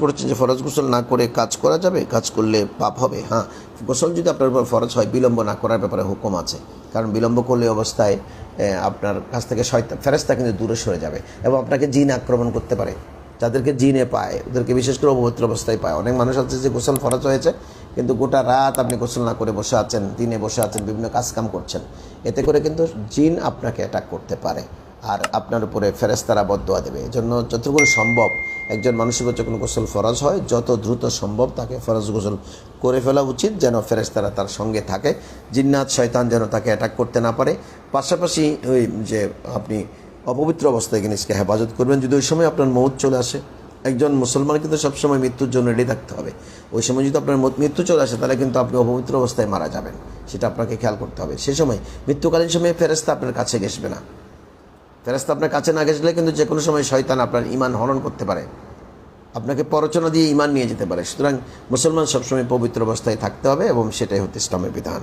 করেছেন যে ফরজ গোসল না করে কাজ করা যাবে, কাজ করলে পাপ হবে। হ্যাঁ, গোসল যদি আপনার উপর ফরজ হয়, বিলম্ব না করার ব্যাপারে হুকুম আছে। কারণ বিলম্ব করলে অবস্থায় আপনার কাছ থেকে ফেরেশতা কিন্তু দূরে সরে যাবে এবং আপনাকে জিন আক্রমণ করতে পারে। যাদেরকে জিনে পায় ওদেরকে বিশেষ করে অপবিত্র অবস্থায় পায়। অনেক মানুষ আছে যে গোসল ফরজ হয়েছে কিন্তু গোটা রাত আপনি গোসল না করে বসে আছেন, দিনে বসে আছেন, বিভিন্ন কাজকাম করছেন, এতে করে কিন্তু জিন আপনাকে অ্যাটাক করতে পারে আর আপনার উপরে ফেরেশতারা বদদোয়া দেবে। এজন্য যতটুকু সম্ভব একজন মানুষের উপর যখন গোসল ফরজ হয় যত দ্রুত সম্ভব তাকে ফরজ গোসল করে ফেলা উচিত, যেন ফেরেশতারা তার সঙ্গে থাকে, জিন্নাত শয়তান যেন তাকে অ্যাটাক করতে না পারে। পাশাপাশি ওই যে আপনি অপবিত্র অবস্থায় জিনিসকে হেফাজত করবেন। যদি ওই সময় আপনার মৌত চলে আসে, একজন মুসলমান কিন্তু সবসময় মৃত্যুর জন্য রেডি থাকতে হবে। ওই সময় যদি আপনার মৃত্যু চলে আসে তাহলে কিন্তু আপনি অপবিত্র অবস্থায় মারা যাবেন, সেটা আপনাকে খেয়াল করতে হবে। সে সময় মৃত্যুকালীন সময়ে ফেরেশতা আপনার কাছে ঘেসবে না। ফেরেশতা আপনার কাছে না ঘেসলে কিন্তু যে কোনো সময় শয়তান আপনার ঈমান হরণ করতে পারে, আপনাকে প্ররোচনা দিয়ে ঈমান নিয়ে যেতে পারে। সুতরাং মুসলমান সবসময় পবিত্র অবস্থায় থাকতে হবে এবং সেটাই হচ্ছে ইসলামের বিধান।